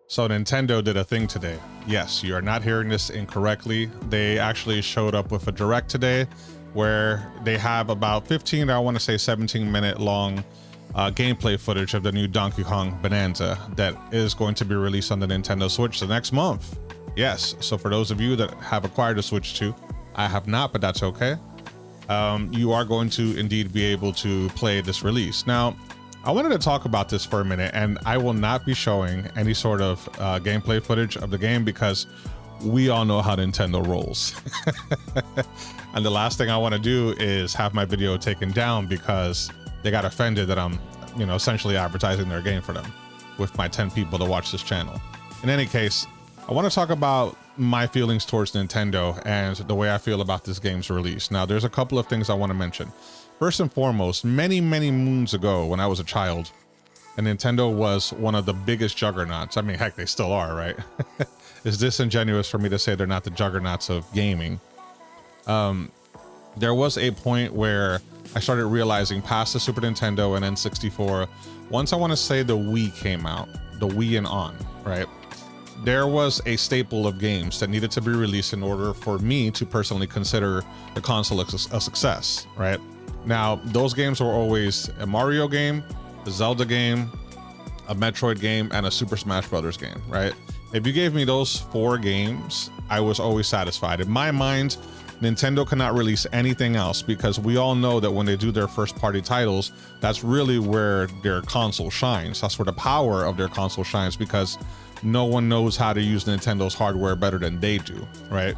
So Nintendo did a thing today. Yes, you are not hearing this incorrectly. They actually showed up with a direct today where they have about 15, I want to say 17-minute long gameplay footage of the new Donkey Kong Bonanza that is going to be released on the Nintendo Switch the next month. Yes, so for those of you that have acquired a Switch 2, I have not, but that's okay. You are going to indeed be able to play this release. Now, I wanted to talk about this for a minute, and I will not be showing any sort of gameplay footage of the game because we all know how Nintendo rolls. And the last thing I want to do is have my video taken down because they got offended that I'm, essentially advertising their game for them with my 10 people to watch this channel. In any case, I want to talk about my feelings towards Nintendo and the way I feel about this game's release. Now, there's a couple of things I want to mention. First and foremost, many moons ago when I was a child, and Nintendo was one of the biggest juggernauts. I mean, heck, they still are, right? It's disingenuous for me to say they're not the juggernauts of gaming. There was a point where I started realizing past the Super Nintendo and N64, once I want to say the Wii came out, the Wii and on, right? There was a staple of games that needed to be released in order for me to personally consider the console a success, right? Now, those games were always a Mario game, a Zelda game, a Metroid game, and a Super Smash Brothers game, right? If you gave me those 4 games, I was always satisfied. In my mind, Nintendo cannot release anything else because we all know that when they do their first party titles, that's really where their console shines. That's where the power of their console shines because no one knows how to use Nintendo's hardware better than they do, right?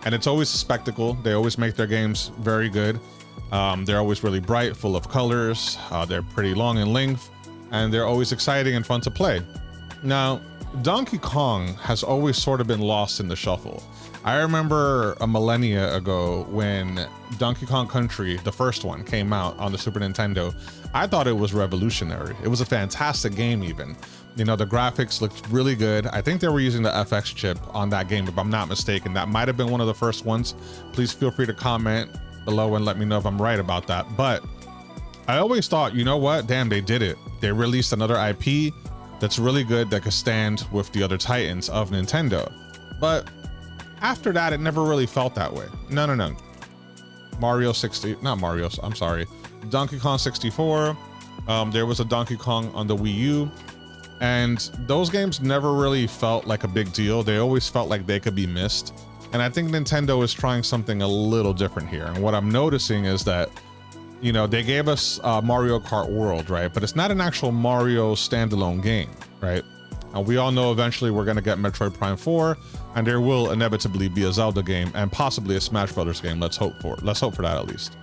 And it's always a spectacle. They always make their games very good. They're always really bright, full of colors. They're pretty long in length, and they're always exciting and fun to play. Now, Donkey Kong has always sort of been lost in the shuffle. I remember a millennia ago when Donkey Kong Country, the first one, came out on the Super Nintendo. I thought it was revolutionary. It was a fantastic game even. The graphics looked really good. I think they were using the FX chip on that game, if I'm not mistaken. That might have been one of the first ones. Please feel free to comment below and let me know if I'm right about that. But I always thought, you know what? Damn, they did it. They released another IP that's really good that could stand with the other titans of Nintendo. But after that, it never really felt that way. No. Donkey Kong 64. There was a Donkey Kong on the Wii U. And those games never really felt like a big deal. They always felt like they could be missed. And I think Nintendo is trying something a little different here. And what I'm noticing is that, they gave us Mario Kart World, right? But it's not an actual Mario standalone game, right? And we all know eventually we're going to get Metroid Prime 4, and there will inevitably be a Zelda game and possibly a Smash Brothers game. Let's hope for that at least.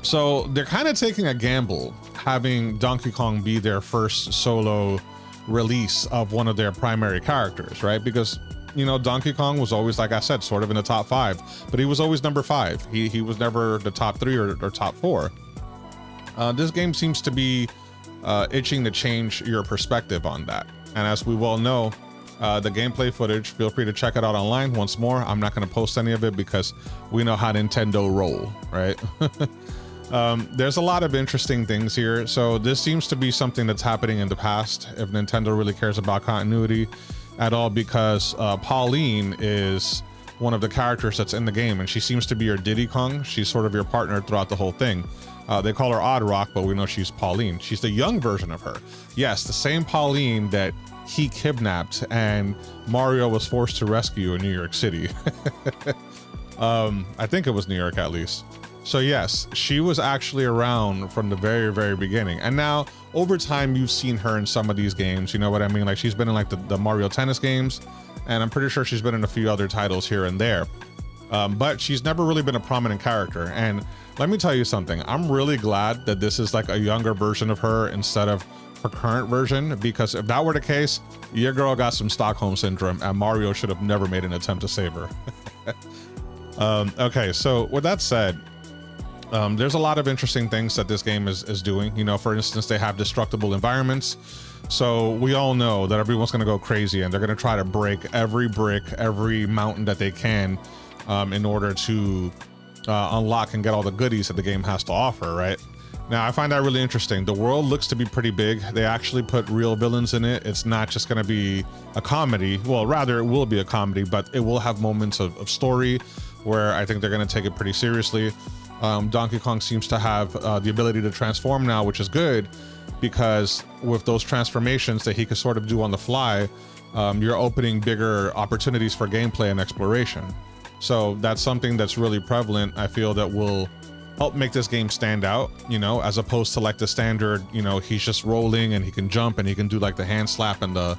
So they're kind of taking a gamble having Donkey Kong be their first solo release of one of their primary characters, right? Because Donkey Kong was always, like I said, sort of in the top 5, but he was always number 5. He was never the top 3 or top 4. This game seems to be itching to change your perspective on that. And as we well know, the gameplay footage, feel free to check it out online. Once more, I'm not going to post any of it because we know how Nintendo roll, right? There's a lot of interesting things here. So this seems to be something that's happening in the past, if Nintendo really cares about continuity at all, because Pauline is one of the characters that's in the game, and she seems to be your Diddy Kong. She's sort of your partner throughout the whole thing. They call her Odd Rock, but we know she's Pauline. She's the young version of her. Yes, the same Pauline that he kidnapped and Mario was forced to rescue in New York City. I think it was New York at least. So yes, she was actually around from the very beginning. And now over time, you've seen her in some of these games. You know what I mean? Like she's been in like the Mario Tennis games, and I'm pretty sure she's been in a few other titles here and there. But she's never really been a prominent character. And let me tell you something. I'm really glad that this is like a younger version of her instead of her current version, because if that were the case, your girl got some Stockholm syndrome and Mario should have never made an attempt to save her. Okay, so with that said, there's a lot of interesting things that this game is doing. For instance, they have destructible environments. So we all know that everyone's going to go crazy and they're going to try to break every brick, every mountain that they can in order to unlock and get all the goodies that the game has to offer, right? Now, I find that really interesting. The world looks to be pretty big. They actually put real villains in it. It's not just going to be a comedy. Well, rather, it will be a comedy, but it will have moments of story where I think they're going to take it pretty seriously. Donkey Kong seems to have the ability to transform now, which is good, because with those transformations that he can sort of do on the fly, you're opening bigger opportunities for gameplay and exploration. So that's something that's really prevalent. I feel that will help make this game stand out, you know, as opposed to like the standard, you know, he's just rolling and he can jump and he can do like the hand slap and the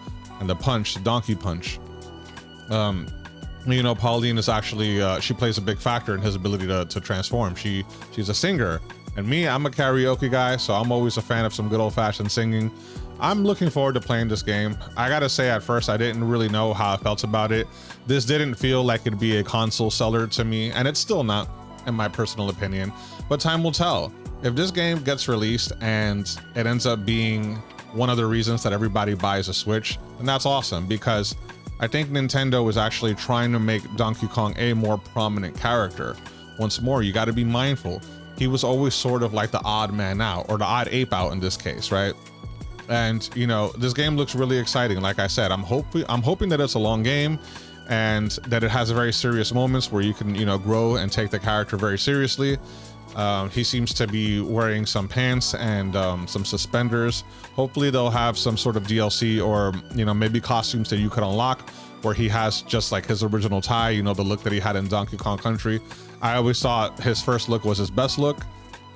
punch, the donkey punch. You know, Pauline is actually, she plays a big factor in his ability to transform. She's a singer, and me, I'm a karaoke guy, so I'm always a fan of some good old-fashioned singing. I'm looking forward to playing this game. I gotta say, at first, I didn't really know how I felt about it. This didn't feel like it'd be a console seller to me, and it's still not, in my personal opinion, but time will tell. If this game gets released and it ends up being one of the reasons that everybody buys a Switch, then that's awesome, because I think Nintendo is actually trying to make Donkey Kong a more prominent character. Once more, you got to be mindful. He was always sort of like the odd man out, or the odd ape out in this case, right? And you know, this game looks really exciting. Like I said, I'm hoping that it's a long game and that it has very serious moments where you can, you know, grow and take the character very seriously. He seems to be wearing some pants and some suspenders. Hopefully they'll have some sort of DLC, or, you know, maybe costumes that you could unlock where he has just like his original tie, you know, the look that he had in Donkey Kong Country. I always thought his first look was his best look.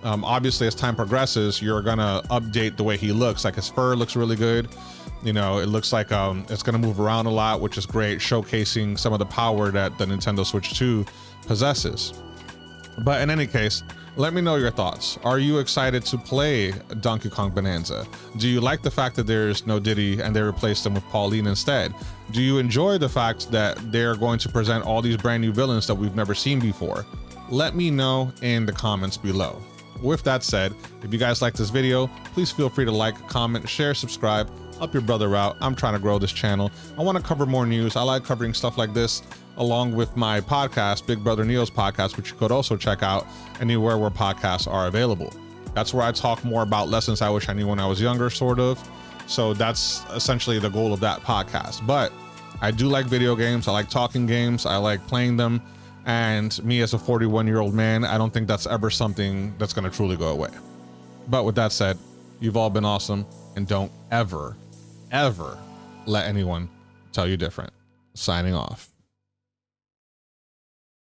Obviously, as time progresses, you're gonna update the way he looks. Like his fur looks really good. You know, it looks like it's gonna move around a lot, which is great, showcasing some of the power that the Nintendo Switch 2 possesses. But in any case, let me know your thoughts. Are you excited to play Donkey Kong Bonanza? Do you like the fact that there's no Diddy and they replaced him with Pauline instead? Do you enjoy the fact that they're going to present all these brand new villains that we've never seen before? Let me know in the comments below. With that said, if you guys like this video, please feel free to like, comment, share, subscribe, help your brother out. I'm trying to grow this channel. I want to cover more news. I like covering stuff like this, along with my podcast, Big Brother Neo's podcast, which you could also check out anywhere where podcasts are available. That's where I talk more about lessons I wish I knew when I was younger, sort of. So that's essentially the goal of that podcast. But I do like video games. I like talking games. I like playing them. And me as a 41-year-old man, I don't think that's ever something that's going to truly go away. But with that said, you've all been awesome, and don't ever, ever let anyone tell you different. Signing off.